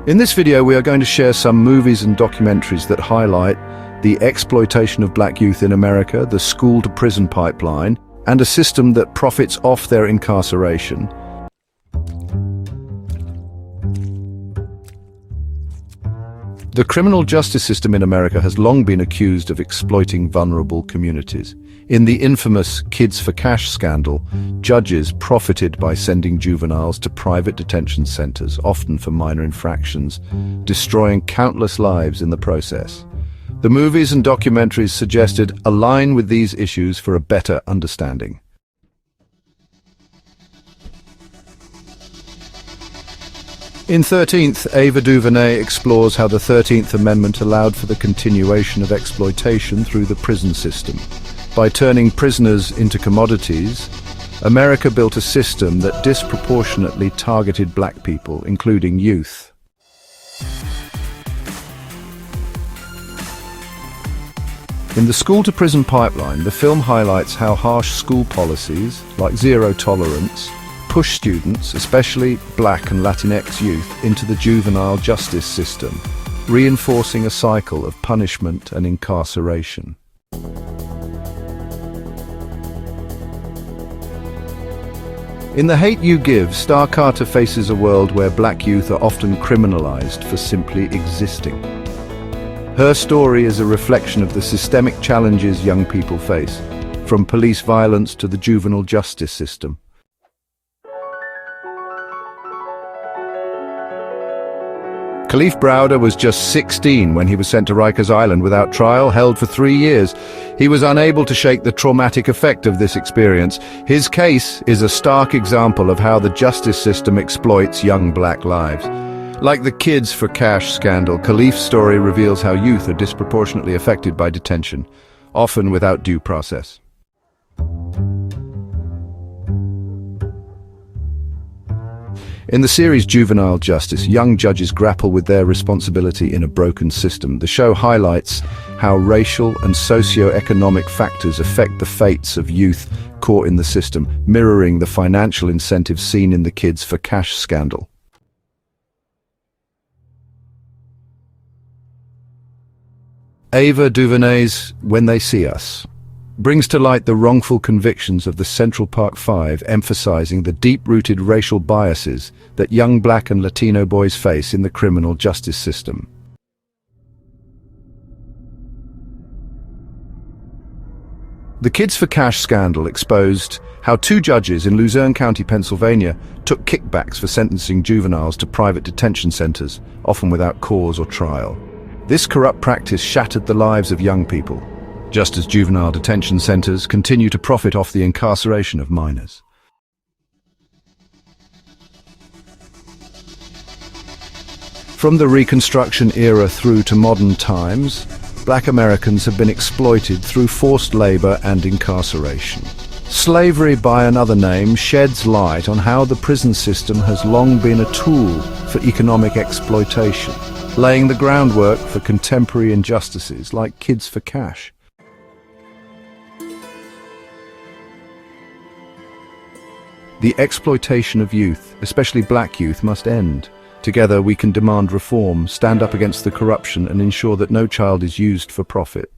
In this video, we are going to share some movies and documentaries that highlight the exploitation of black youth in America, the school-to-prison pipeline, and a system that profits off their incarceration. The criminal justice system in America has long been accused of exploiting vulnerable communities. In the infamous Kids for Cash scandal, judges profited by sending juveniles to private detention centers, often for minor infractions, destroying countless lives in the process. The movies and documentaries suggested align with these issues for a better understanding. In 13th, Ava DuVernay explores how the 13th Amendment allowed for the continuation of exploitation through the prison system. By turning prisoners into commodities, America built a system that disproportionately targeted black people, including youth. In the school-to-prison pipeline, the film highlights how harsh school policies, like zero tolerance, push students, especially black and Latinx youth, into the juvenile justice system, reinforcing a cycle of punishment and incarceration. In The Hate U Give, Star Carter faces a world where black youth are often criminalized for simply existing. Her story is a reflection of the systemic challenges young people face, from police violence to the juvenile justice system. Kalief Browder was just 16 when he was sent to Rikers Island without trial, held for 3 years. He was unable to shake the traumatic effect of this experience. His case is a stark example of how the justice system exploits young black lives. Like the Kids for Cash scandal, Kalief's story reveals how youth are disproportionately affected by detention, often without due process. In the series Juvenile Justice, young judges grapple with their responsibility in a broken system. The show highlights how racial and socio-economic factors affect the fates of youth caught in the system, mirroring the financial incentives seen in the Kids for Cash scandal. Ava DuVernay's When They See Us brings to light the wrongful convictions of the Central Park Five, emphasizing the deep-rooted racial biases that young black and Latino boys face in the criminal justice system. The Kids for Cash scandal exposed how 2 judges in Luzerne County, Pennsylvania, took kickbacks for sentencing juveniles to private detention centers, often without cause or trial. This corrupt practice shattered the lives of young people, just as juvenile detention centers continue to profit off the incarceration of minors. From the Reconstruction era through to modern times, black Americans have been exploited through forced labor and incarceration. Slavery, by another name, sheds light on how the prison system has long been a tool for economic exploitation, laying the groundwork for contemporary injustices like Kids for Cash. The exploitation of youth, especially black youth, must end. Together we can demand reform, stand up against the corruption, and ensure that no child is used for profit.